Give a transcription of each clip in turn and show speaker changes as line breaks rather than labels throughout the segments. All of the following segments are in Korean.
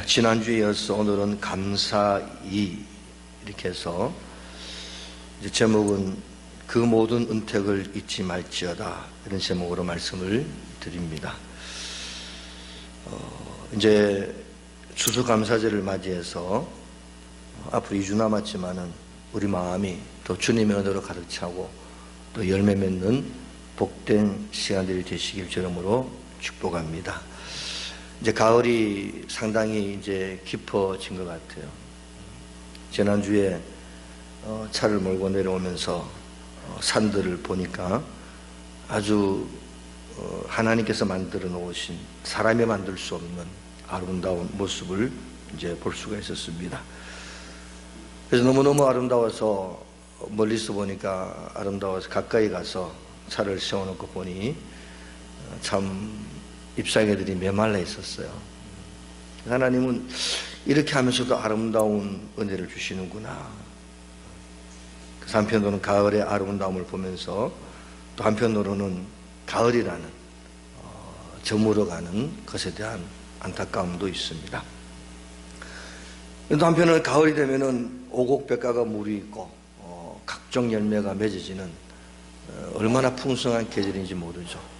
지난주에 이어서 오늘은 감사이 이렇게 해서 이제 제목은 그 모든 은택을 잊지 말지어다 이런 제목으로 말씀을 드립니다. 이제 추수감사제를 맞이해서 앞으로 2주 남았지만은 우리 마음이 또 주님의 은혜로 가득 차고 또 열매 맺는 복된 시간들이 되시길 주름으로 축복합니다. 이제 가을이 상당히 이제 깊어진 것 같아요. 지난주에 차를 몰고 내려오면서 산들을 보니까 아주 하나님께서 만들어 놓으신 사람이 만들 수 없는 아름다운 모습을 이제 볼 수가 있었습니다. 그래서 너무너무 아름다워서 멀리서 보니까 아름다워서 가까이 가서 차를 세워놓고 보니 참 잎사귀들이 메말라 있었어요. 하나님은 이렇게 하면서도 아름다운 은혜를 주시는구나. 그래서 한편으로는 가을의 아름다움을 보면서 또 한편으로는 가을이라는 저물어가는 것에 대한 안타까움도 있습니다. 또 한편으로는 가을이 되면은 오곡백과가 물이 있고 각종 열매가 맺어지는 얼마나 풍성한 계절인지 모르죠.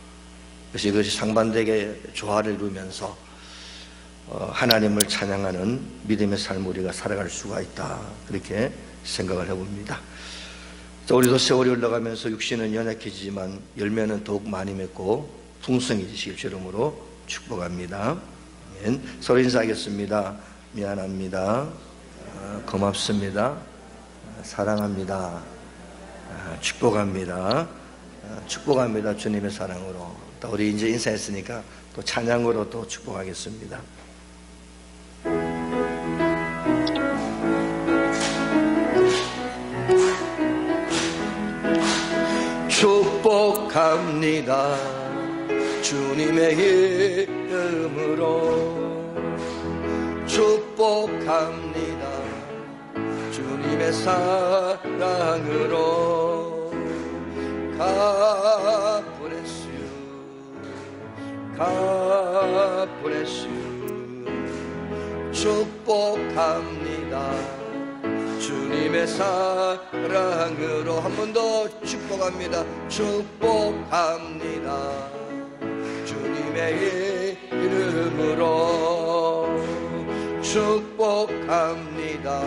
그래서 이것이 상반되게 조화를 이루면서 하나님을 찬양하는 믿음의 삶을 우리가 살아갈 수가 있다, 그렇게 생각을 해봅니다. 우리도 세월이 흘러가면서 육신은 연약해지지만 열매는 더욱 많이 맺고 풍성해지시길 주름으로 축복합니다. 아멘. 서로 인사하겠습니다. 미안합니다. 고맙습니다. 사랑합니다. 축복합니다. 축복합니다. 주님의 사랑으로. 또 우리 이제 인사했으니까 또 찬양으로 또 축복하겠습니다. 축복합니다. 주님의 이름으로 축복합니다. 주님의 사랑으로 God bless you, God bless you. 축복합니다. 주님의 사랑으로 한 번 더 축복합니다. 축복합니다. 주님의 이름으로 축복합니다.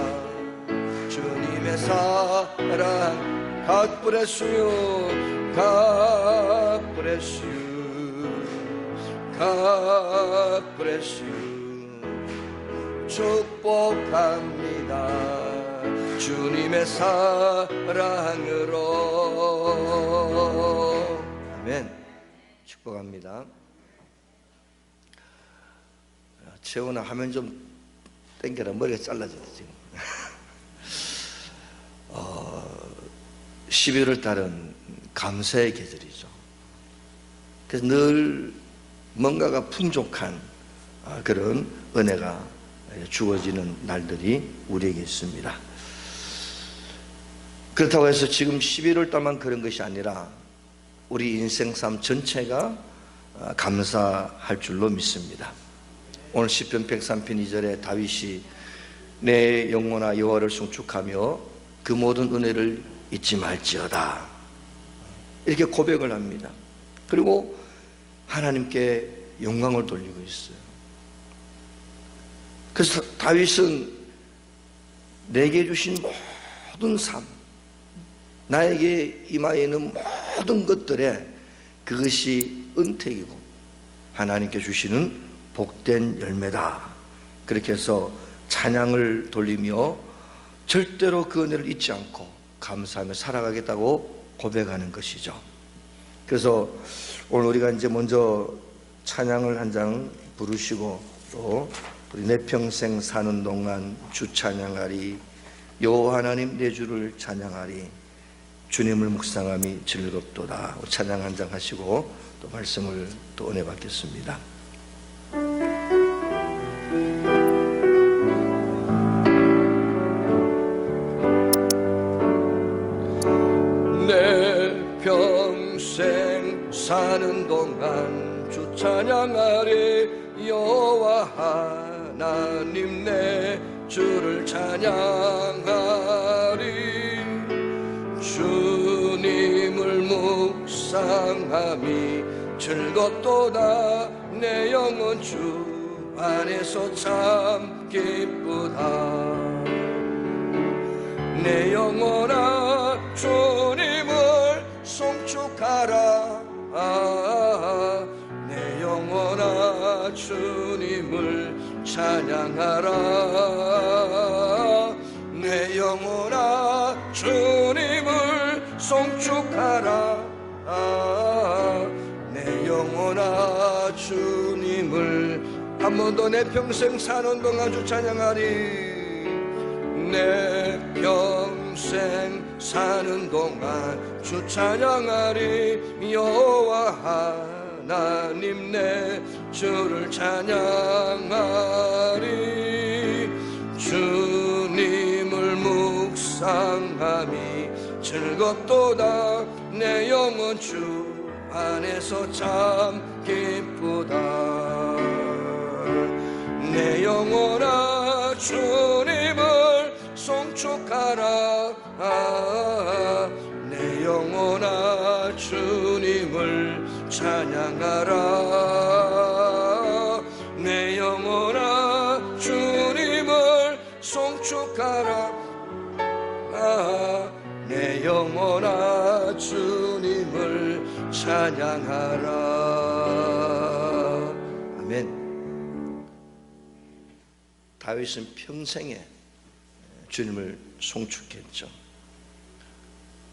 주님의 사랑 God bless you, God bless you, God bless you. 축복합니다. 주님의 사랑으로. 아멘. 축복합니다. 채훈아, 화면 좀 당겨라. 머리가 잘라졌다 지금. 11월 달은 감사의 계절이죠. 그래서 늘 뭔가가 풍족한 그런 은혜가 주어지는 날들이 우리에게 있습니다. 그렇다고 해서 지금 11월 달만 그런 것이 아니라 우리 인생 삶 전체가 감사할 줄로 믿습니다. 오늘 시편 103편 2절에 다윗이 내 영혼아 여호와를 송축하며 그 모든 은혜를 잊지 말지어다, 이렇게 고백을 합니다. 그리고 하나님께 영광을 돌리고 있어요. 그래서 다윗은 내게 주신 모든 삶, 나에게 임하여 있는 모든 것들에 그것이 은택이고 하나님께 주시는 복된 열매다, 그렇게 해서 찬양을 돌리며 절대로 그 은혜를 잊지 않고 감사하며 살아가겠다고 고백하는 것이죠. 그래서 오늘 우리가 이제 먼저 찬양을 한 장 부르시고 또 우리 내 평생 사는 동안 주 찬양하리, 여호와 하나님 내 주를 찬양하리, 주님을 묵상함이 즐겁도다. 찬양 한 장 하시고 또 말씀을 또 은혜 받겠습니다. 내 평생 사는 동안 주 찬양하리, 여호와 하나님 내 주를 찬양하리. 주님을 묵상함이 즐겁도다. 내 영혼 주 안에서 참 기쁘다. 내 영혼아 주님을 송축하라. 내 영혼아 주님을 찬양하라. 내 영혼아 주님을 송축하라. 내 영혼아 주님을 한 번 더 내 평생 사는 동안 주 찬양하리. 내 평생 사는 동안 주 찬양하리. 여호와 하나님 내 주를 찬양하리. 주님을 묵상함이 즐겁도다. 내 영혼 주 안에서 참 기쁘다. 내 영혼아 주님을 송축하라. 내 영혼아 주님을 찬양하라. 내 영혼아 주님을 송축하라. 내 영혼아 주님을 찬양하라. 아멘. 다윗은 평생에 주님을 송축했죠.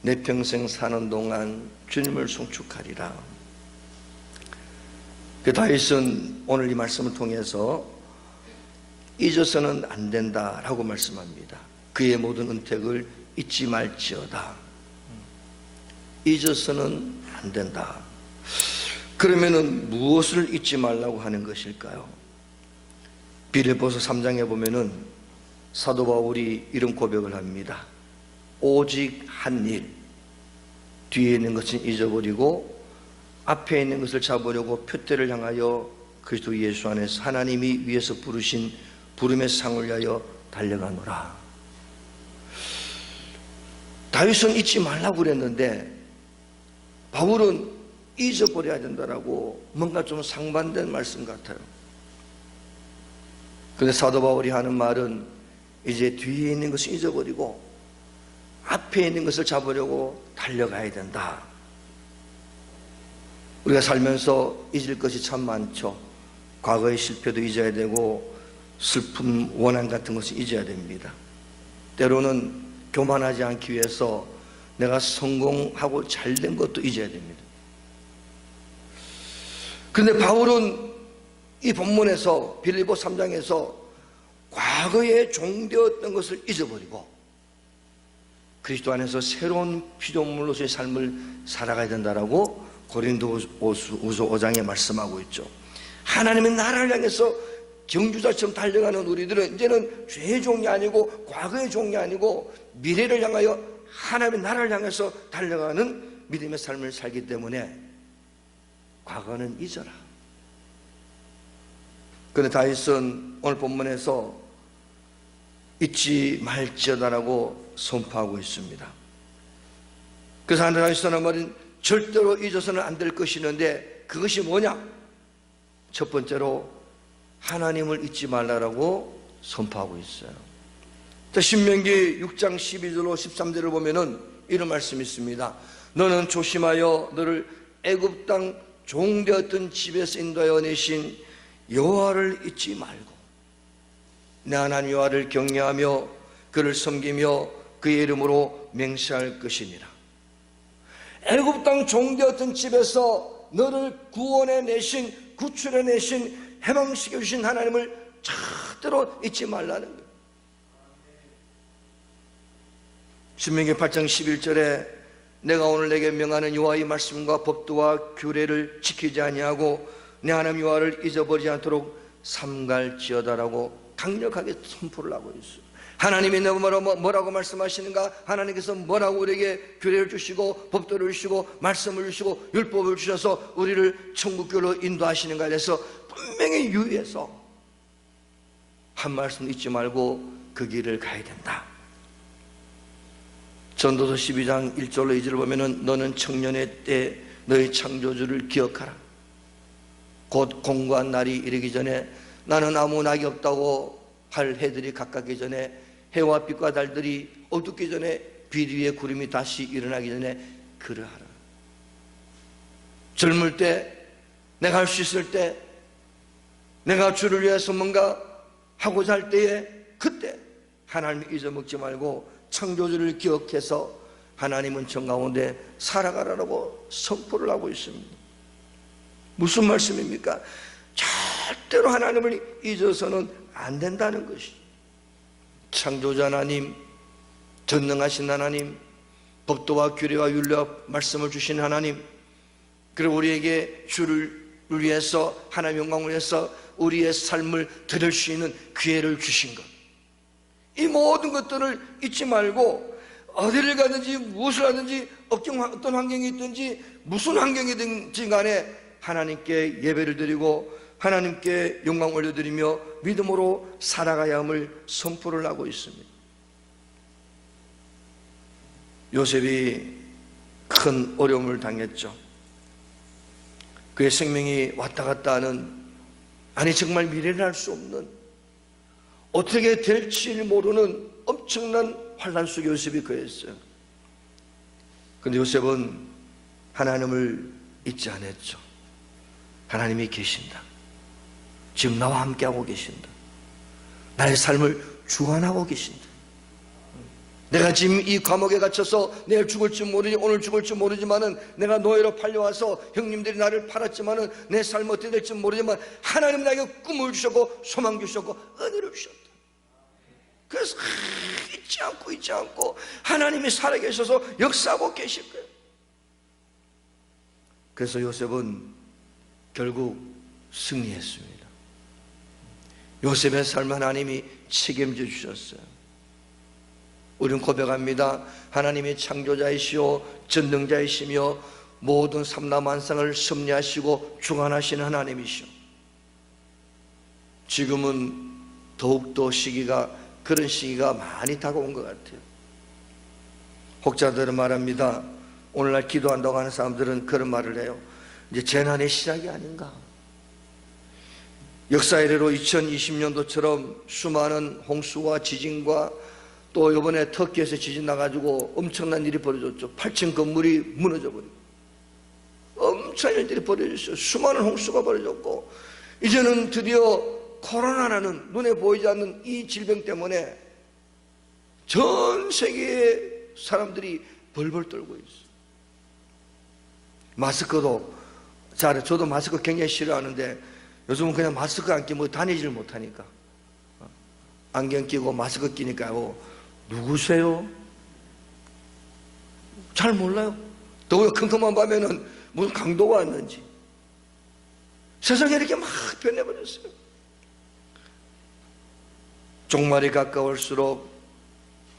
내 평생 사는 동안 주님을 송축하리라. 그 다윗은 오늘 이 말씀을 통해서 잊어서는 안 된다라고 말씀합니다. 그의 모든 은택을 잊지 말지어다. 잊어서는 안 된다. 그러면은 무엇을 잊지 말라고 하는 것일까요? 빌립보서 3장에 보면은 사도 바울이 이런 고백을 합니다. 오직 한 일, 뒤에 있는 것은 잊어버리고 앞에 있는 것을 잡으려고 표대를 향하여 그리스도 예수 안에서 하나님이 위에서 부르신 부름의 상을 위하여 달려가노라. 다윗은 잊지 말라고 그랬는데 바울은 잊어버려야 된다라고 뭔가 좀 상반된 말씀 같아요. 그런데 사도 바울이 하는 말은 이제 뒤에 있는 것을 잊어버리고 앞에 있는 것을 잡으려고 달려가야 된다. 우리가 살면서 잊을 것이 참 많죠. 과거의 실패도 잊어야 되고 슬픔, 원한 같은 것을 잊어야 됩니다. 때로는 교만하지 않기 위해서 내가 성공하고 잘된 것도 잊어야 됩니다. 그런데 바울은 이 본문에서 빌립보 3장에서 과거에 종되었던 것을 잊어버리고 그리스도 안에서 새로운 피조물로서의 삶을 살아가야 된다라고 고린도후서 5장에 말씀하고 있죠. 하나님의 나라를 향해서 경주자처럼 달려가는 우리들은 이제는 죄의 종이 아니고 과거의 종이 아니고 미래를 향하여 하나님의 나라를 향해서 달려가는 믿음의 삶을 살기 때문에 과거는 잊어라. 그런데 다윗은 오늘 본문에서 잊지 말지어다라고 선포하고 있습니다. 그래서 하나님 다윗은 말은 절대로 잊어서는 안 될 것이 있는데 그것이 뭐냐? 첫 번째로 하나님을 잊지 말라라고 선포하고 있어요. 신명기 6장 12절로 13절을 보면은 이런 말씀이 있습니다. 너는 조심하여 너를 애굽 땅 종되었던 집에서 인도하여 내신 여호와를 잊지 말고 내 하나님 여호와를 경외하며 그를 섬기며 그의 이름으로 맹세할 것이니라. 애굽 땅 종되었던 집에서 너를 구원해 내신, 구출해 내신, 해방시켜 주신 하나님을 절대로 잊지 말라는 거예요. 신명기 8장 11절에 내가 오늘 내게 명하는 여호와의 말씀과 법도와 규례를 지키지 아니하고 내 하나님 여호와를 잊어버리지 않도록 삼갈지어다라고 강력하게 선포를 하고 있어요. 하나님이 내가 뭐라고 말씀하시는가? 하나님께서 뭐라고 우리에게 규례를 주시고 법도를 주시고 말씀을 주시고 율법을 주셔서 우리를 천국교로 인도하시는가? 그래서 분명히 유의해서 한 말씀 잊지 말고 그 길을 가야 된다. 전도서 12장 1절로 2절을 보면은 너는 청년의 때 너의 창조주를 기억하라. 곧 공고한 날이 이르기 전에 나는 아무 낙이 없다고 할 해들이 가깝기 전에 해와 빛과 달들이 어둡기 전에 빛 위에 구름이 다시 일어나기 전에 그러하라. 젊을 때 내가 할 수 있을 때 내가 주를 위해서 뭔가 하고자 할 때에 그때 하나님을 잊어먹지 말고 창조주를 기억해서 하나님 은총 가운데 살아가라고 선포를 하고 있습니다. 무슨 말씀입니까? 절대로 하나님을 잊어서는 안 된다는 것이. 창조자 하나님, 전능하신 하나님, 법도와 규례와 윤례와 말씀을 주신 하나님, 그리고 우리에게 주를 위해서 하나님 영광을 위해서 우리의 삶을 드릴 수 있는 기회를 주신 것, 이 모든 것들을 잊지 말고 어디를 가든지 무엇을 하든지 어떤 환경이 있든지 무슨 환경이든지 간에 하나님께 예배를 드리고 하나님께 영광 올려드리며 믿음으로 살아가야 함을 선포를 하고 있습니다. 요셉이 큰 어려움을 당했죠. 그의 생명이 왔다 갔다 하는, 아니 정말 미래를 알 수 없는, 어떻게 될지 모르는 엄청난 환난 속에 요셉이 거했어요. 그런데 요셉은 하나님을 잊지 않았죠. 하나님이 계신다. 지금 나와 함께하고 계신다. 나의 삶을 주관하고 계신다. 내가 지금 이 감옥에 갇혀서 내일 죽을지 모르지, 오늘 죽을지 모르지만은, 내가 노예로 팔려와서 형님들이 나를 팔았지만은 내 삶 어떻게 될지 모르지만 하나님 나에게 꿈을 주셨고 소망 주셨고 은혜를 주셨다. 그래서 잊지 않고 하나님이 살아계셔서 역사하고 계실 거예요. 그래서 요셉은 결국 승리했습니다. 요셉의 삶 하나님이 책임져 주셨어요. 우리는 고백합니다. 하나님이 창조자이시오 전능자이시며 모든 삼라만상을 섭리하시고 주관하시는 하나님이시오. 지금은 더욱더 그런 시기가 많이 다가온 것 같아요. 혹자들은 말합니다. 오늘날 기도한다고 하는 사람들은 그런 말을 해요. 이제 재난의 시작이 아닌가. 역사 이래로 2020년도처럼 수많은 홍수와 지진과 또 이번에 터키에서 지진 나가지고 엄청난 일이 벌어졌죠. 8층 건물이 무너져 버리고 엄청난 일들이 벌어졌어요. 수많은 홍수가 벌어졌고, 이제는 드디어 코로나라는 눈에 보이지 않는 이 질병 때문에 전 세계의 사람들이 벌벌 떨고 있어요. 마스크도, 저도 마스크 굉장히 싫어하는데 요즘은 그냥 마스크 안 끼면 다니지를 못하니까 안경 끼고 마스크 끼니까 누구세요? 잘 몰라요. 더구나 컴컴한 밤에는 무슨 강도가 왔는지. 세상이 이렇게 막 변해버렸어요. 종말이 가까울수록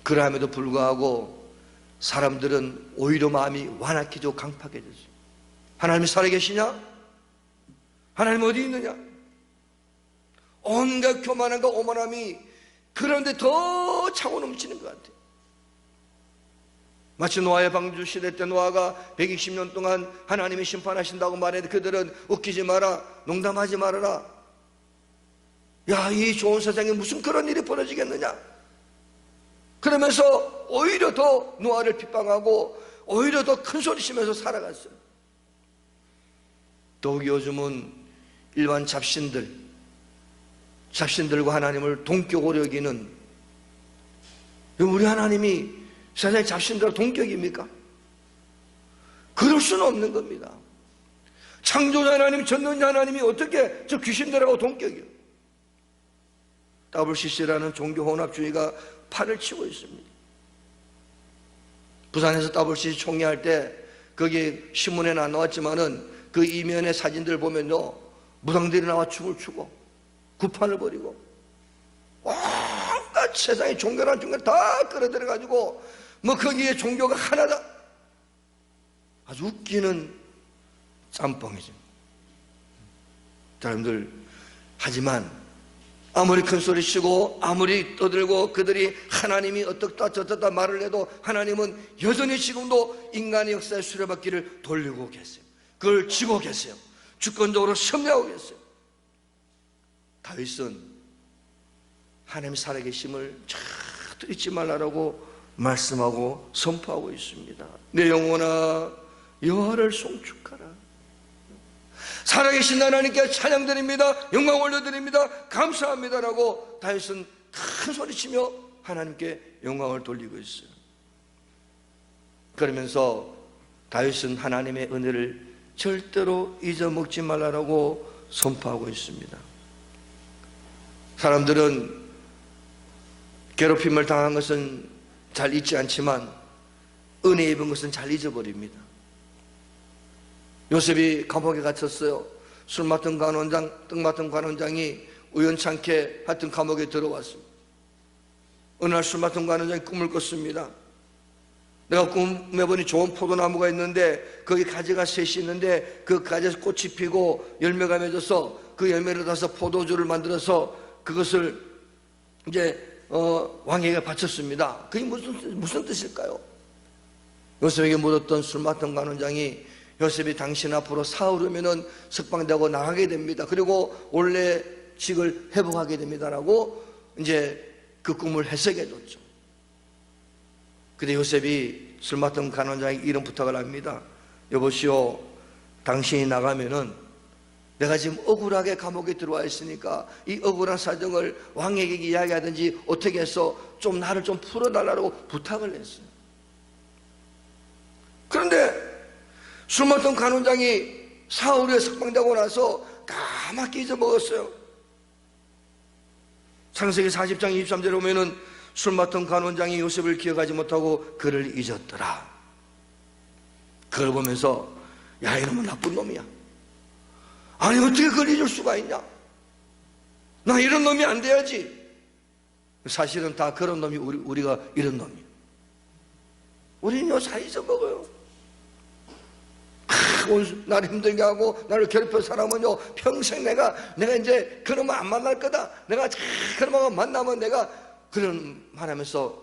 그러함에도 불구하고 사람들은 오히려 마음이 완악해지고 강팍해졌어요. 하나님이 살아계시냐? 하나님 어디 있느냐? 온갖 교만함과 오만함이 그런데 더 차고 넘치는 것 같아요. 마치 노아의 방주 시대 때 노아가 120년 동안 하나님이 심판하신다고 말해도 그들은 웃기지 마라, 농담하지 말아라. 야, 이 좋은 세상에 무슨 그런 일이 벌어지겠느냐. 그러면서 오히려 더 노아를 핍박하고 오히려 더 큰 소리 치면서 살아갔어요. 더욱 요즘은 일반 잡신들과 하나님을 동격으로 여기는, 우리 하나님이 세상의 잡신들과 동격입니까? 그럴 수는 없는 겁니다. 창조자 하나님, 전능자 하나님이 어떻게 저 귀신들하고 동격이요? WCC라는 종교혼합주의가 팔을 치고 있습니다. 부산에서 WCC 총회할 때 거기 신문에는 안 나왔지만은 그 이면의 사진들 보면요, 무당들이 나와 춤을 추고 구판을 벌이고 온갖 세상의 종교란 종교를 다 끌어들여가지고 뭐 거기에 종교가 하나다. 아주 웃기는 짬뽕이죠. 여러분들, 하지만 아무리 큰 소리 치고 아무리 떠들고 그들이 하나님이 어떻다 저떻다 말을 해도 하나님은 여전히 지금도 인간의 역사의 수레바퀴를 돌리고 계세요. 그걸 쥐고 계세요. 주권적으로 섭리하고 계세요. 다윗은 하나님 살아계심을 절대 잊지 말라고 말씀하고 선포하고 있습니다. 내 영혼아 여호와를 송축하라. 살아계신 하나님께 찬양드립니다. 영광 올려드립니다. 감사합니다라고 다윗은 큰 소리치며 하나님께 영광을 돌리고 있어요. 그러면서 다윗은 하나님의 은혜를 절대로 잊어먹지 말라고 선포하고 있습니다. 사람들은 괴롭힘을 당한 것은 잘 잊지 않지만 은혜 입은 것은 잘 잊어버립니다. 요셉이 감옥에 갇혔어요. 술 맡은 관원장, 떡 맡은 관원장이 우연찮게 하여튼 감옥에 들어왔습니다. 어느 날 술 맡은 관원장이 꿈을 꿨습니다. 내가 꿈에 보니 좋은 포도나무가 있는데 거기 가지가 셋이 있는데 그 가지에서 꽃이 피고 열매가 맺어서 그 열매를 따서 포도주를 만들어서 그것을 이제 왕에게 바쳤습니다. 그게 무슨 뜻일까요? 요셉에게 묻었던 술 맡은 관원장이 요셉이 당신 앞으로 사흘이면은 석방되고 나가게 됩니다. 그리고 원래 직을 회복하게 됩니다라고 이제 그 꿈을 해석해 줬죠. 근데 요셉이 술 맡은 관원장에게 이런 부탁을 합니다. 여보시오, 당신이 나가면은 내가 지금 억울하게 감옥에 들어와 있으니까 이 억울한 사정을 왕에게 이야기하든지 어떻게 해서 좀 나를 좀 풀어달라고 부탁을 했어요. 그런데 술 맡은 관원장이 사흘에 석방되고 나서 까맣게 잊어먹었어요. 창세기 40장 23절에 보면은 술 맡은 관원장이 요셉을 기억하지 못하고 그를 잊었더라. 그걸 보면서 야, 이놈은 나쁜 놈이야. 아니 어떻게 그걸 잊을 수가 있냐? 나 이런 놈이 안 돼야지. 사실은 다 그런 놈이 우리가 이런 놈이에요. 우리는 요새 잊어먹어요. 나를 힘들게 하고 나를 괴롭힌 사람은요 평생 내가 이제 그놈을 안 만날 거다. 내가 그놈하고 만나면 내가 그런 말하면서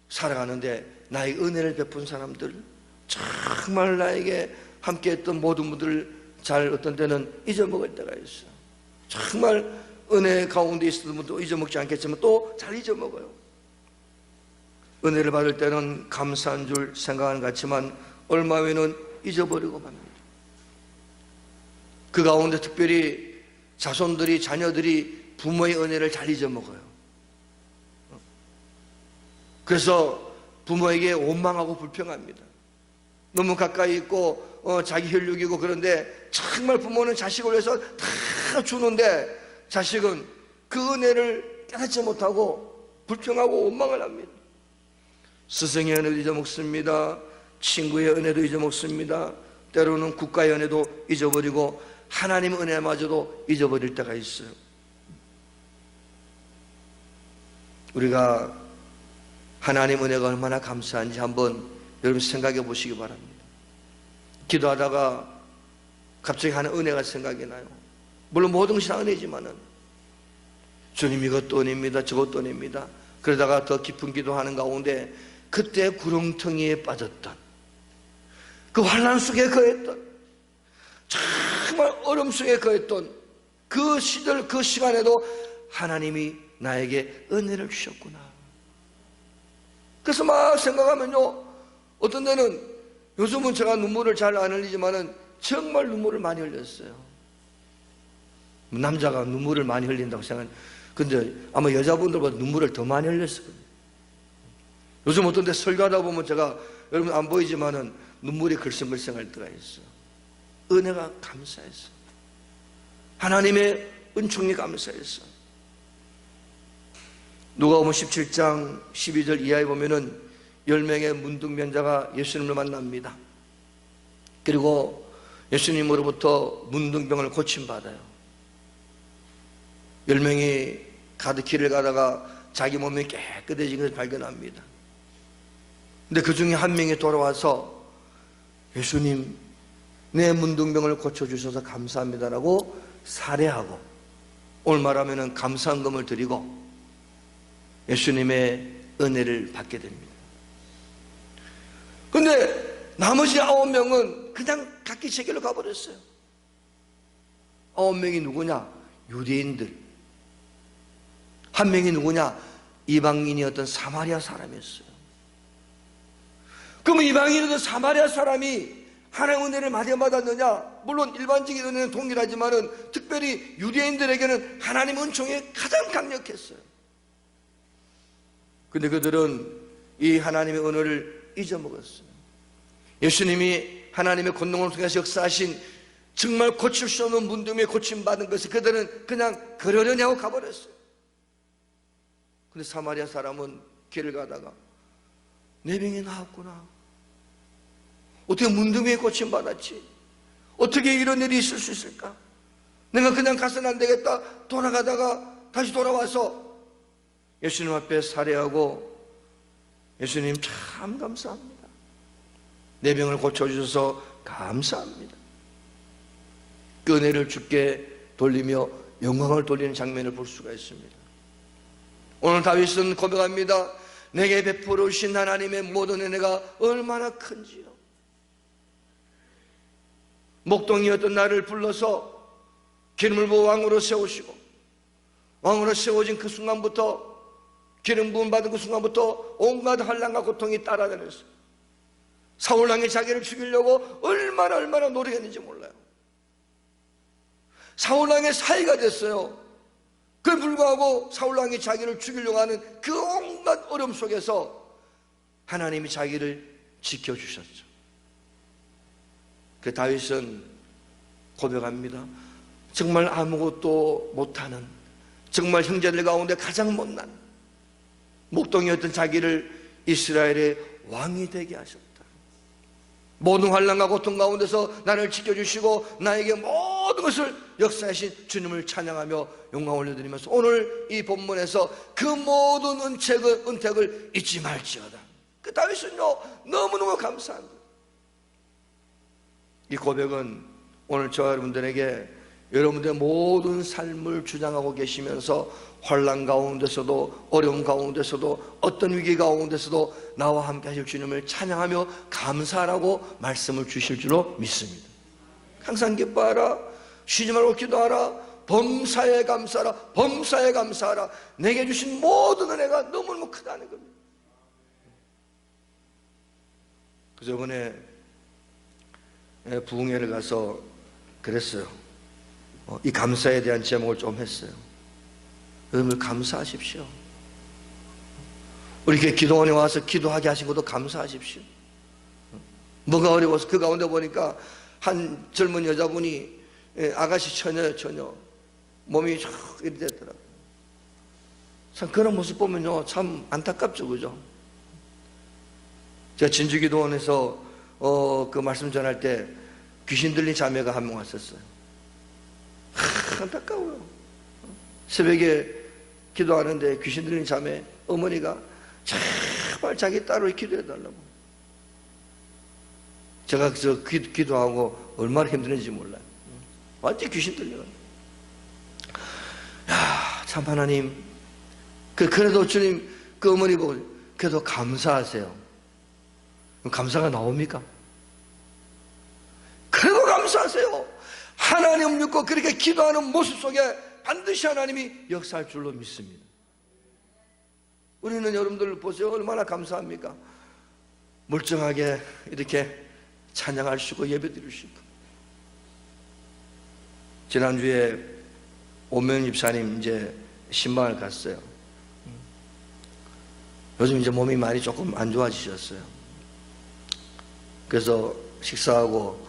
살아가는데 나의 은혜를 베푼 사람들, 정말 나에게 함께했던 모든 분들 잘 어떤 때는 잊어먹을 때가 있어요. 정말 은혜 가운데 있었던 분도 잊어먹지 않겠지만 또 잘 잊어먹어요. 은혜를 받을 때는 감사한 줄 생각하는 것 같지만 얼마 후에는 잊어버리고 맙니다. 그 가운데 특별히 자손들이, 자녀들이 부모의 은혜를 잘 잊어먹어요. 그래서 부모에게 원망하고 불평합니다. 너무 가까이 있고 자기 혈육이고 그런데 정말 부모는 자식을 위해서 다 주는데 자식은 그 은혜를 깨닫지 못하고 불평하고 원망을 합니다. 스승의 은혜도 잊어먹습니다. 친구의 은혜도 잊어먹습니다. 때로는 국가의 은혜도 잊어버리고 하나님 은혜마저도 잊어버릴 때가 있어요. 우리가 하나님 은혜가 얼마나 감사한지 한번 여러분 생각해 보시기 바랍니다. 기도하다가 갑자기 하는 은혜가 생각이 나요. 물론 모든 것이 다 은혜지만은 주님 이것도 은혜입니다. 저것도 은혜입니다. 그러다가 더 깊은 기도하는 가운데 그때 구렁텅이에 빠졌던 그 환난 속에 거했던 정말 어려움 속에 거했던 그 시절 그 시간에도 하나님이 나에게 은혜를 주셨구나. 그래서 막 생각하면요 어떤 데는 요즘은 제가 눈물을 잘 안 흘리지만은 정말 눈물을 많이 흘렸어요. 남자가 눈물을 많이 흘린다고 생각하는 근데 아마 여자분들보다 눈물을 더 많이 흘렸을 거예요. 요즘 어떤 데 설교하다 보면 제가 여러분 안 보이지만은 눈물이 글썽글썽할 때가 있어요. 은혜가 감사했어. 하나님의 은총이 감사했어. 누가복음 17장 12절 이하에 보면은 10명의 문둥병자가 예수님을 만납니다. 그리고 예수님으로부터 문둥병을 고침받아요. 10명이 가득 길을 가다가 자기 몸이 깨끗해진 것을 발견합니다. 근데 그 중에 한 명이 돌아와서 예수님 내 문둥병을 고쳐주셔서 감사합니다라고 살해하고 오늘 말하면 감사헌금을 드리고 예수님의 은혜를 받게 됩니다. 근데 나머지 9명은 그냥 각기 제길로 가버렸어요. 9명이 누구냐? 유대인들. 한 명이 누구냐? 이방인이었던 사마리아 사람이었어요. 그럼 이방인이었던 사마리아 사람이 하나님의 은혜를 많이 받았느냐? 물론 일반적인 은혜는 동일하지만은 특별히 유대인들에게는 하나님의 은총이 가장 강력했어요. 근데 그들은 이 하나님의 은혜를 잊어먹었어요. 예수님이 하나님의 권능을 통해서 역사하신 정말 고칠 수 없는 문둥이에 고침받은 것을 그들은 그냥 그러려냐고 가버렸어요. 근데 사마리아 사람은 길을 가다가 내 병이 나았구나. 어떻게 문둥이에 고침받았지? 어떻게 이런 일이 있을 수 있을까? 내가 그냥 가서는 안 되겠다. 돌아가다가 다시 돌아와서 예수님 앞에 살해하고, 예수님 참 감사합니다. 내 병을 고쳐주셔서 감사합니다. 그 은혜를 주께 돌리며 영광을 돌리는 장면을 볼 수가 있습니다. 오늘 다윗은 고백합니다. 내게 베풀어 주신 하나님의 모든 은혜가 얼마나 큰지요. 목동이었던 나를 불러서 기름을 부어 왕으로 세우시고, 왕으로 세워진 그 순간부터, 기름 부음 받은 그 순간부터 온갖 환난과 고통이 따라다녔어요. 사울왕이 자기를 죽이려고 얼마나 노력했는지 몰라요. 사울왕의 사이가 됐어요. 그에 불구하고 사울왕이 자기를 죽이려고 하는 그 온갖 어려움 속에서 하나님이 자기를 지켜주셨죠. 그 다윗은 고백합니다. 정말 아무것도 못하는, 정말 형제들 가운데 가장 못난 목동이었던 자기를 이스라엘의 왕이 되게 하셨다. 모든 환난과 고통 가운데서 나를 지켜주시고 나에게 모든 것을 역사하신 주님을 찬양하며 영광 올려드리면서 오늘 이 본문에서 그 모든 은택을 잊지 말지어다. 그 다윗은요 너무너무 감사합니다. 이 고백은 오늘 저와 여러분들에게 여러분들의 모든 삶을 주장하고 계시면서 환난 가운데서도, 어려움 가운데서도, 어떤 위기 가운데서도 나와 함께 하실 주님을 찬양하며 감사하라고 말씀을 주실 줄로 믿습니다. 항상 기뻐하라, 쉬지 말고 기도하라, 범사에 감사하라, 범사에 감사하라. 내게 주신 모든 은혜가 너무너무 크다는 겁니다. 그래서 이번에 부흥회를 가서 그랬어요. 이 감사에 대한 제목을 좀 했어요. 여러분 감사하십시오. 우리 이렇게 기도원에 와서 기도하게 하신 것도 감사하십시오. 뭐가 어려워서 그 가운데 보니까 한 젊은 여자분이 아가씨 처녀 몸이 쫙 이렇게 됐더라고요. 참 그런 모습 보면요 참 안타깝죠, 그죠? 제가 진주기도원에서 그 말씀 전할 때 귀신 들린 자매가 한 명 왔었어요. 안타까워요. 새벽에 기도하는데 귀신 들린 자매 어머니가 제발 자기 딸을 기도해달라고. 제가 저 기도하고 얼마나 힘드는지 몰라요. 완전 귀신 들려요. 야, 참 하나님. 그래도 주님 그 어머니 보고 그래도 감사하세요. 감사가 나옵니까? 그래도 감사하세요. 하나님 믿고 그렇게 기도하는 모습 속에 반드시 하나님이 역사할 줄로 믿습니다. 우리는 여러분들 보세요. 얼마나 감사합니까? 멀쩡하게 이렇게 찬양할 수 있고 예배 드릴 수 있고. 지난주에 오명 집사님 이제 신방을 갔어요. 요즘 이제 몸이 많이 조금 안 좋아지셨어요. 그래서 식사하고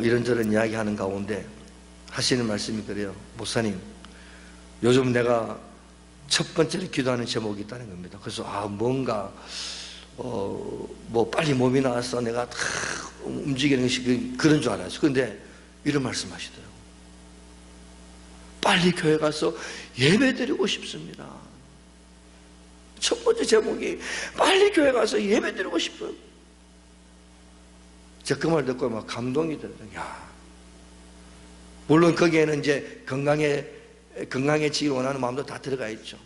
이런저런 이야기하는 가운데 하시는 말씀이 그래요. 목사님, 요즘 내가 첫 번째로 기도하는 제목이 있다는 겁니다. 그래서 뭔가 뭐 빨리 몸이 나와서 내가 다 움직이는 것이 그런 줄 알았어요. 그런데 이런 말씀하시더라고요. 빨리 교회 가서 예배 드리고 싶습니다. 첫 번째 제목이 빨리 교회 가서 예배 드리고 싶어요. 제가 그 말 듣고 막 감동이 들어요. 야, 물론 거기에는 이제 건강에 건강해지길 원하는 마음도 다 들어가 있죠.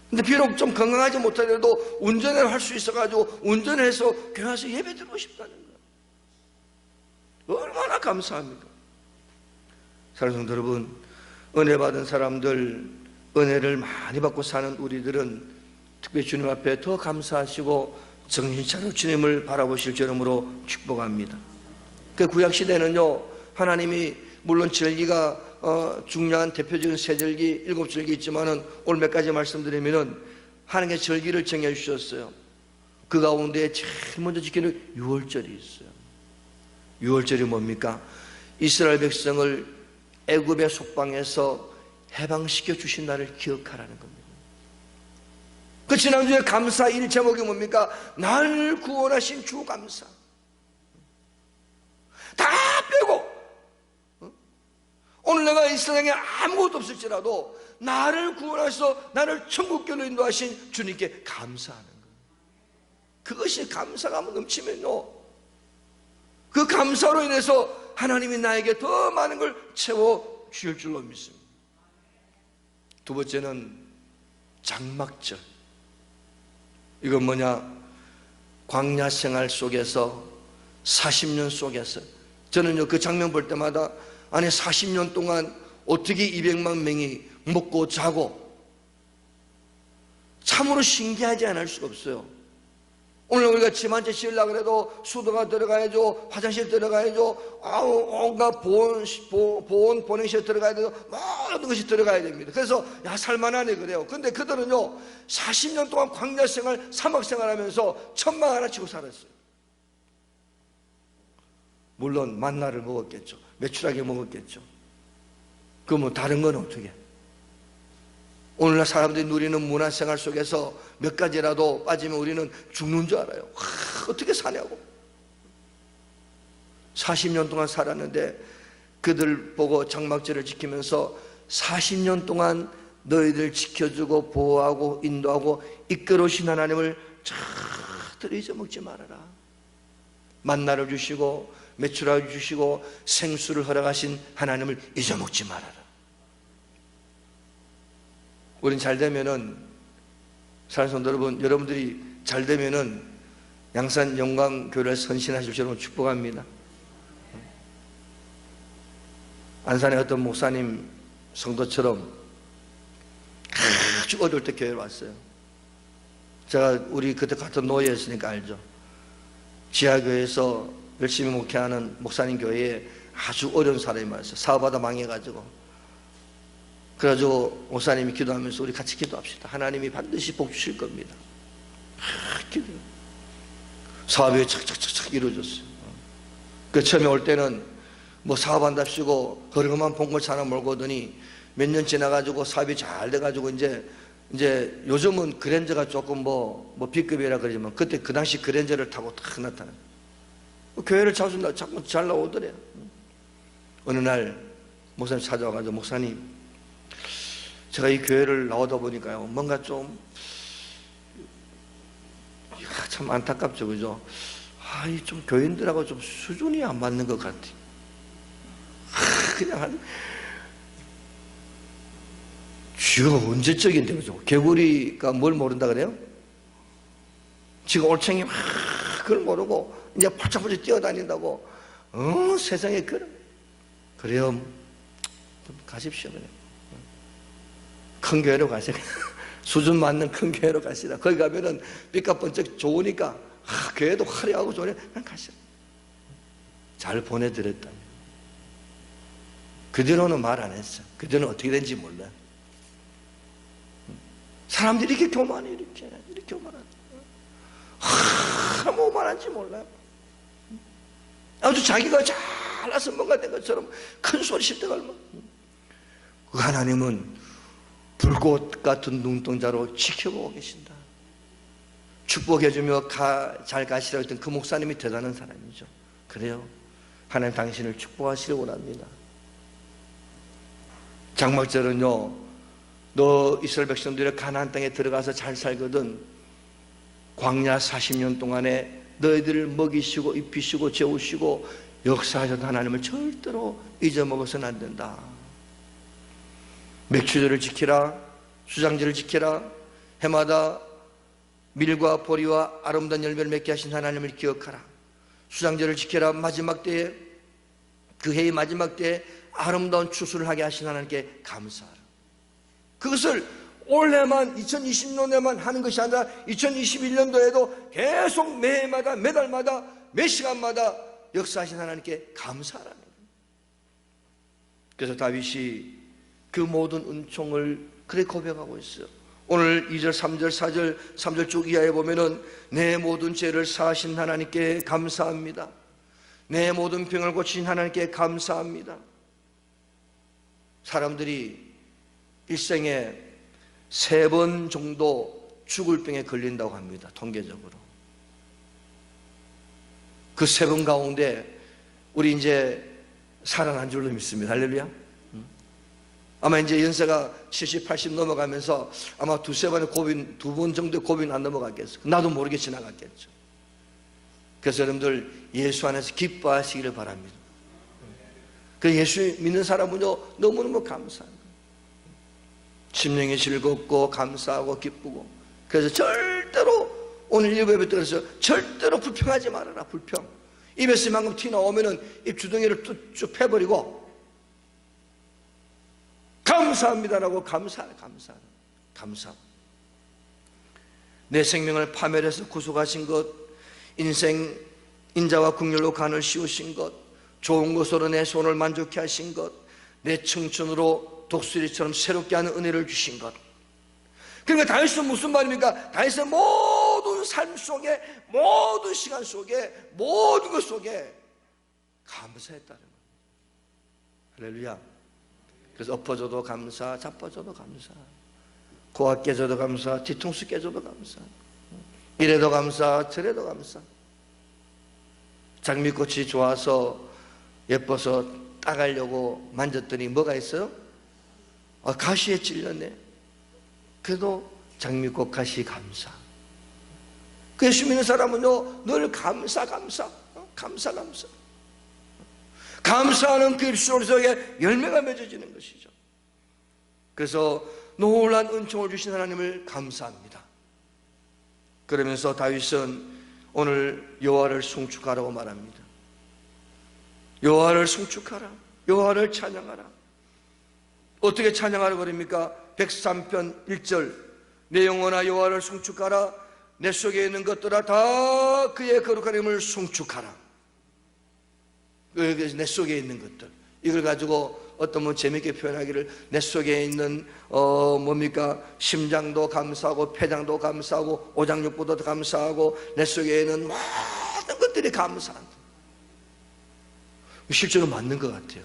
근데 비록 좀 건강하지 못하더라도 운전을 할 수 있어가지고 운전을 해서 교회 와서 예배 드리고 싶다는 거예요. 얼마나 감사합니까? 사랑하는 성도 여러분, 은혜 받은 사람들, 은혜를 많이 받고 사는 우리들은 특별히 주님 앞에 더 감사하시고 정신 차려 주님을 바라보실 줄으로 축복합니다. 그 구약시대는요, 하나님이 물론 절기가 중요한 대표적인 세 절기, 7절기 있지만은 오늘 몇 가지 말씀드리면은 하나님의 절기를 정해주셨어요. 그 가운데 제일 먼저 지키는 유월절이 있어요. 유월절이 뭡니까? 이스라엘 백성을 애굽의 속방에서 해방시켜 주신 날을 기억하라는 겁니다. 그 지난주에 감사 일 제목이 뭡니까? 날 구원하신 주 감사. 다 빼고 오늘 내가 이 세상에 아무것도 없을지라도 나를 구원하셔서 나를 천국길로 인도하신 주님께 감사하는 거예요. 그것이 감사가 넘치면요, 그 감사로 인해서 하나님이 나에게 더 많은 걸 채워 주실 줄로 믿습니다. 두 번째는 장막절. 이건 뭐냐? 광야 생활 속에서 40년 속에서 저는요 그 장면 볼 때마다 아니 40년 동안 어떻게 200만 명이 먹고 자고, 참으로 신기하지 않을 수가 없어요. 오늘 우리가 집 한 채 씌우려고 해도 수도가 들어가야죠, 화장실 들어가야죠, 온갖 보냉실 들어가야 되고 모든 것이 들어가야 됩니다. 그래서 야 살만하네 그래요. 근데 그들은요 40년 동안 광야 생활, 사막 생활하면서 천막 하나 치고 살았어요. 물론 만나를 먹었겠죠, 메추라기 먹었겠죠. 그 뭐 다른 건 어떻게? 오늘날 사람들이 누리는 문화생활 속에서 몇 가지라도 빠지면 우리는 죽는 줄 알아요. 어떻게 사냐고. 40년 동안 살았는데 그들 보고 장막절을 지키면서 40년 동안 너희들 지켜주고 보호하고 인도하고 이끌어오신 하나님을 절대로 잊어먹지 말아라. 만나를 주시고 메추라기 주시고 생수를 허락하신 하나님을 잊어먹지 말아라. 우린 잘 되면은, 사랑하는 성도 여러분, 여러분들이 잘 되면은 양산 영광교회를 선신하실 줄 축복합니다. 안산의 어떤 목사님 성도처럼 아주 어려울 때 교회를 왔어요. 제가 우리 그때 같은 노예였으니까 알죠. 지하교회에서 열심히 목회하는 목사님 교회에 아주 어려운 사람이 많았어요. 사업하다 망해가지고. 그래가지고 목사님이 기도하면서 우리 같이 기도합시다. 하나님이 반드시 복 주실 겁니다. 기도. 사업이 착착착착 이루어졌어요. 그 처음에 올 때는 뭐 사업한답시고 거름한 봉고차 하나 몰고 오더니 몇 년 지나가지고 사업이 잘 돼가지고 이제 요즘은 그랜저가 조금 뭐 B급이라 그러지만 그때 그 당시 그랜저를 타고 탁 나타나요. 교회를 자주 잘 나오더래요. 어느 날 목사님 찾아와가지고 목사님, 제가 이 교회를 나오다 보니까요 뭔가 좀 참 안타깝죠, 그죠? 이 좀 교인들하고 좀 수준이 안 맞는 것 같아. 그냥 쥐가 언제적인데, 그죠? 개구리가 뭘 모른다 그래요? 지가 올챙이 막 그걸 모르고 이제 팔짝팔짝 뛰어다닌다고. 세상에 그래요. 좀 가십시오 그냥. 큰 교회로 가세요. 수준 맞는 큰 교회로 가시라. 거기 가면은 삐까번쩍 좋으니까 교회도 화려하고 좋으니까 그냥 가시라. 잘 보내드렸다며. 그 뒤로는 말 안 했어. 그 뒤로는 어떻게 된지 몰라. 사람들이 이렇게 교만해, 이렇게 교만하지. 뭐 오만한지 몰라요. 아주 자기가 잘나서 뭔가 된 것처럼 큰 소리 씹다가 얼마. 그 하나님은 불꽃 같은 눈동자로 지켜보고 계신다. 축복해주며 잘 가시라고 했던 그 목사님이 대단한 사람이죠. 그래요. 하나님 당신을 축복하시길 원합니다. 장막절은요, 너 이스라엘 백성들이 가나안 땅에 들어가서 잘 살거든. 광야 40년 동안에 너희들을 먹이시고 입히시고 재우시고 역사하셨던 하나님을 절대로 잊어먹어서는 안 된다. 맥추절을 지키라, 수장절을 지키라, 해마다 밀과 보리와 아름다운 열매를 맺게 하신 하나님을 기억하라. 수장절을 지켜라. 마지막 때에, 그 해의 마지막 때에 아름다운 추수를 하게 하신 하나님께 감사하라. 그것을 올해만 2020년에만 하는 것이 아니라 2021년도에도 계속 매해마다 매달마다 매 시간마다 역사하신 하나님께 감사하라는 거예요. 그래서 다윗이 그 모든 은총을 그렇게 고백하고 있어요. 오늘 2절, 3절, 4절, 3절 쭉 이하에 보면은 내 모든 죄를 사하신 하나님께 감사합니다. 내 모든 병을 고치신 하나님께 감사합니다. 사람들이 일생에 3번 정도 죽을 병에 걸린다고 합니다. 통계적으로. 그 3번 가운데 우리 이제 살아난 줄로 믿습니다. 할렐루야. 아마 이제 연세가 70, 80 넘어가면서 아마 2번 정도의 고비는 안 넘어갔겠어. 나도 모르게 지나갔겠죠. 그래서 여러분들 예수 안에서 기뻐하시기를 바랍니다. 그 예수 믿는 사람은요 너무너무 감사합니다. 심령이 즐겁고 감사하고 기쁘고. 그래서 절대로 오늘 일부 예배 때 그래서 절대로 불평하지 말아라. 불평. 입에서 이만큼 티 나오면은 입 주둥이를 쭉 패버리고 감사합니다라고 감사. 내 생명을 파멸해서 구속하신 것, 인자와 국률로 간을 씌우신 것, 좋은 것으로 내 손을 만족케 하신 것, 내 청춘으로 독수리처럼 새롭게 하는 은혜를 주신 것. 그러니까 다윗은 무슨 말입니까? 다윗의 모든 삶 속에, 모든 시간 속에, 모든 것 속에 감사했다는 거예요. 할렐루야. 그래서 엎어져도 감사, 자빠져도 감사, 고아 깨져도 감사, 뒤통수 깨져도 감사, 이래도 감사, 저래도 감사. 장미꽃이 좋아서 예뻐서 따가려고 만졌더니 뭐가 있어요? 가시에 찔렸네. 그래도 장미꽃 가시 감사. 그 예수 믿는 사람은요 늘 감사. 감사하는 그 입술 속에 열매가 맺어지는 것이죠. 그래서 놀라운 은총을 주신 하나님을 감사합니다. 그러면서 다윗은 오늘 여호와를 송축하라고 말합니다. 여호와를 송축하라. 여호와를 찬양하라. 어떻게 찬양하라고 그럽니까? 103편 1절 내 영혼아 여호와를 송축하라. 내 속에 있는 것들아 다 그의 거룩한 이름을 송축하라. 내 속에 있는 것들, 이걸 가지고 어떤 분 재밌게 표현하기를 내 속에 있는 뭡니까? 심장도 감사하고 폐장도 감사하고 오장육부도 감사하고 내 속에 있는 모든 것들이 감사한다. 실제로 맞는 것 같아요.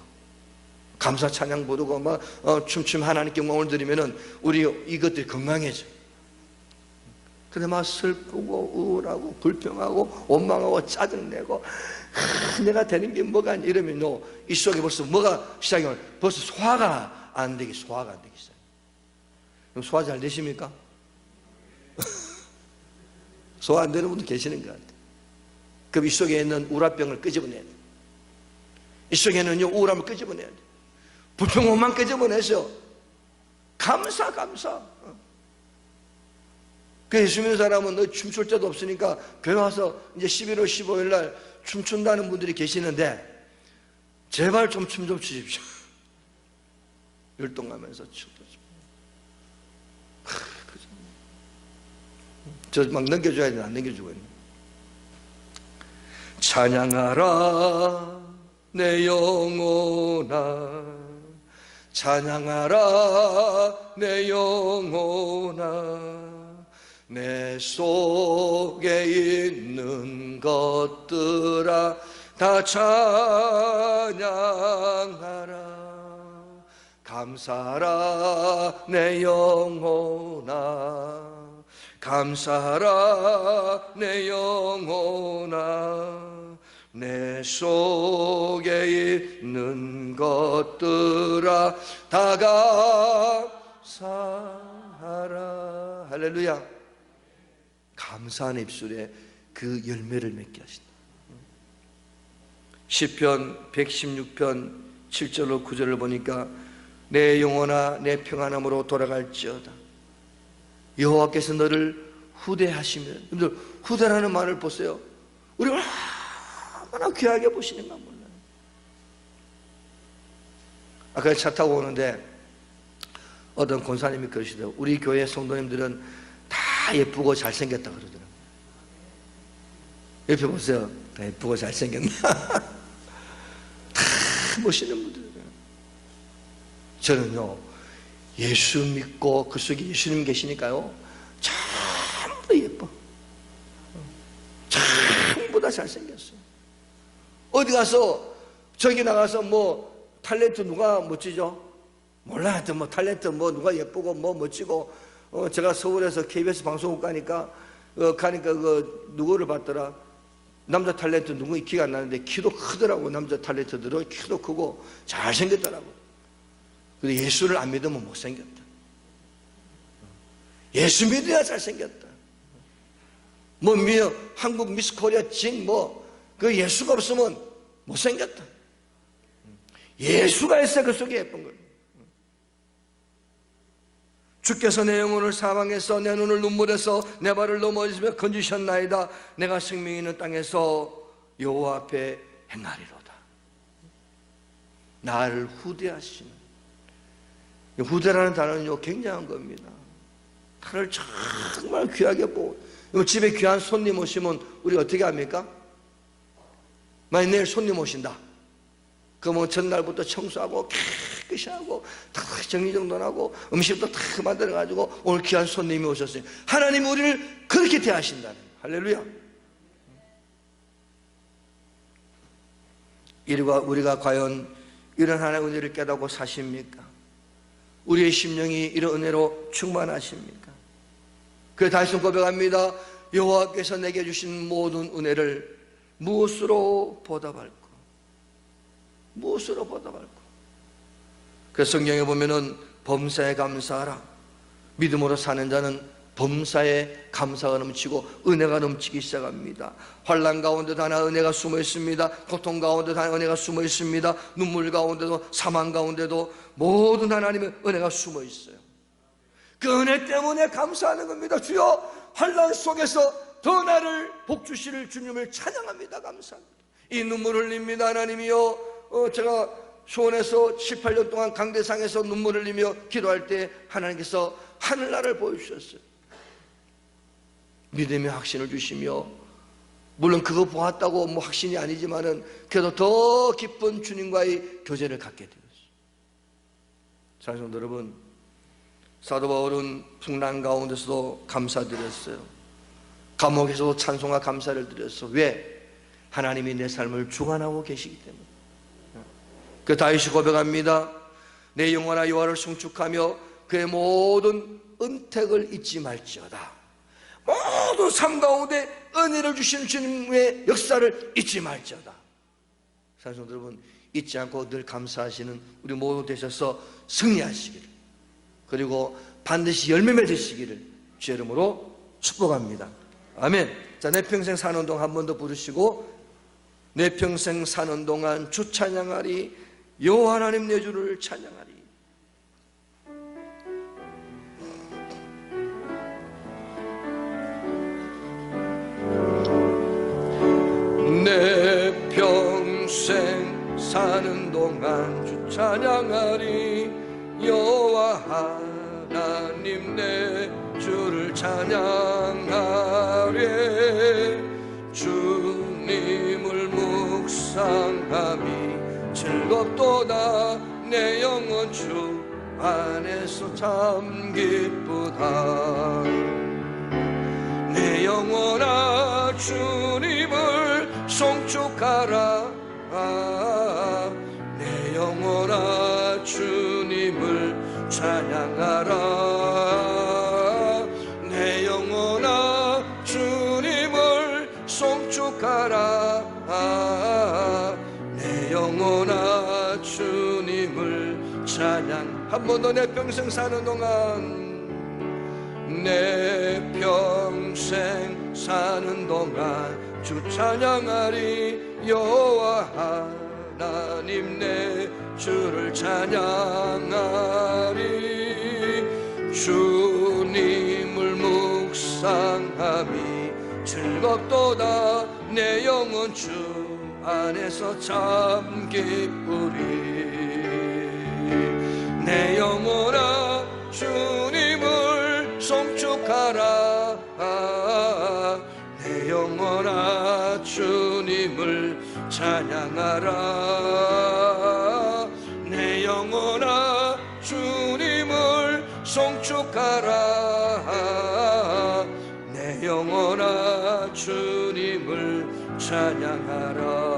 감사 찬양 부르고 막 춤추면 하나님께 영광을 드리면은 우리 이것들이 건강해져. 근데 막 슬프고 우울하고 불평하고 원망하고 짜증내고 내가 되는 게 뭐가 이러면요 이 속에 벌써 뭐가 시작이면 벌써 소화가 안 되기 시작해요. 소화 잘 되십니까? 소화 안 되는 분도 계시는 것 같아요. 그럼 이 속에 있는 우울병을 끄집어내야 돼요. 이 속에는요 우울함을 끄집어내야 돼요. 불평 원망 끄집어내서 감사. 그 예수 믿는 사람은 너 춤출 데도 없으니까 교회 와서 이제 11월 15일 날 춤춘다는 분들이 계시는데 제발 좀 춤 좀 추십시오. 율동하면서 춤도 좀. 저 막 넘겨줘야 되나 안 넘겨주고 있네. 찬양하라 내 영혼아 찬양하라 내 영혼아 내 속에 있는 것들아 다 찬양하라 감사하라 내 영혼아 감사하라 내 영혼아 내 속에 있는 것들아 다 감사하라. 할렐루야. 감사한 입술에 그 열매를 맺게 하신다. 시편 116편 7절로 9절을 보니까 내 영혼아 내 평안함으로 돌아갈지어다. 여호와께서 너를 후대하시면. 여러분들 후대라는 말을 보세요. 우리가 얼마나 귀하게 보시는가 몰라요. 아까 차 타고 오는데 어떤 권사님이 그러시더라고요. 우리 교회 성도님들은 다 예쁘고 잘생겼다 그러더라고요. 옆에 보세요. 다 예쁘고 잘생겼나? 다 멋있는 분들이에요. 저는요, 예수 믿고 그 속에 예수님 계시니까요, 전부 다 예뻐. 전부 다 잘생겼어요. 어디 가서, 저기 나가서 뭐 탤런트 누가 멋지죠? 몰라. 하여튼 뭐 탤런트 뭐 누가 예쁘고 뭐 멋지고, 제가 서울에서 KBS 방송국 가니까 그 누구를 봤더라? 남자 탤런트 누구 기가 안 나는데 키도 크더라고. 남자 탤런트들은 키도 크고 잘생겼더라고. 근데 예수를 안 믿으면 못생겼다. 예수 믿어야 잘생겼다. 뭐 한국 미스 코리아 그 예수가 없으면 못생겼다. 예수가 있어야 그 속에 예쁜 거예요. 주께서 내 영혼을 사망해서 내 눈을 눈물에서 내 발을 넘어지며 건지셨나이다. 내가 생명이 있는 땅에서 여호와 앞에 행하리로다. 나를 후대하시는, 후대라는 단어는요 굉장한 겁니다. 나를 정말 귀하게 보고. 집에 귀한 손님 오시면 우리 어떻게 합니까? 만약 내일 손님 오신다 그러면 전날부터 청소하고 깨끗이 하고 다 정리정돈하고 음식도 다 만들어가지고 오늘 귀한 손님이 오셨어요. 하나님이 우리를 그렇게 대하신다는. 할렐루야. 우리가 과연 이런 하나님의 은혜를 깨닫고 사십니까? 우리의 심령이 이런 은혜로 충만하십니까? 그래서 다시 고백합니다. 여호와께서 내게 주신 모든 은혜를 무엇으로 보답할까? 무엇으로 보답할까? 그래서 성경에 보면은 범사에 감사하라. 믿음으로 사는 자는 범사에 감사가 넘치고 은혜가 넘치기 시작합니다. 환난 가운데도 하나 은혜가 숨어 있습니다. 고통 가운데도 하나 은혜가 숨어 있습니다. 눈물 가운데도 사망 가운데도 모든 하나님의 은혜가 숨어 있어요. 그 은혜 때문에 감사하는 겁니다. 주여, 환난 속에서 더 나를 복주실 주님을 찬양합니다. 감사합니다. 이 눈물 흘립니다. 하나님이여, 제가 수원에서 7, 8년 동안 강대상에서 눈물 흘리며 기도할 때 하나님께서 하늘나라를 보여주셨어요. 믿음의 확신을 주시며, 물론 그거 보았다고 뭐 확신이 아니지만은 그래도 더 깊은 주님과의 교제를 갖게 되었어요. 사랑하는 성도 여러분, 사도 바울은 풍랑 가운데서도 감사드렸어요. 감옥에서도 찬송과 감사를 드렸어. 왜? 하나님이 내 삶을 주관하고 계시기 때문에. 그 다윗이 고백합니다. 내 영혼아 여호와를 송축하며 그의 모든 은택을 잊지 말지어다. 모든 삶 가운데 은혜를 주시는 주님의 역사를 잊지 말지어다. 사랑하는 여러분, 잊지 않고 늘 감사하시는 우리 모두 되셔서 승리하시기를, 그리고 반드시 열매 맺으시기를 주의 이름으로 축복합니다. 아멘. 자, 내 평생 사는 동안 한 번 더 부르시고, 내 평생 사는 동안 주 찬양하리, 여호와 하나님 내 주를 찬양하리. 내 평생 사는 동안 주 찬양하리, 여호와 하나님 내 주를 찬양하리. 주님을 묵상함이 즐겁도다. 내 영혼 주 안에서 참 기쁘다. 내 영혼아 주님을 송축하라. 내 영혼아 주님을 찬양하라. 내 영혼아 주님을 송축하라. 내 영혼아 주님을 찬양. 한 번 더. 내 평생 사는 동안, 내 평생 사는 동안 주 찬양하리. 여호와 하나님 내 주를 찬양하리. 주님을 묵상함이 즐겁도다. 내 영혼 주 안에서 참 기쁘리. 내 영혼아 주님을 송축하라. 내 영혼아 주님을 찬양하라. 내 영혼아 주님을 송축하라. 내 영혼아 주님을 찬양하라.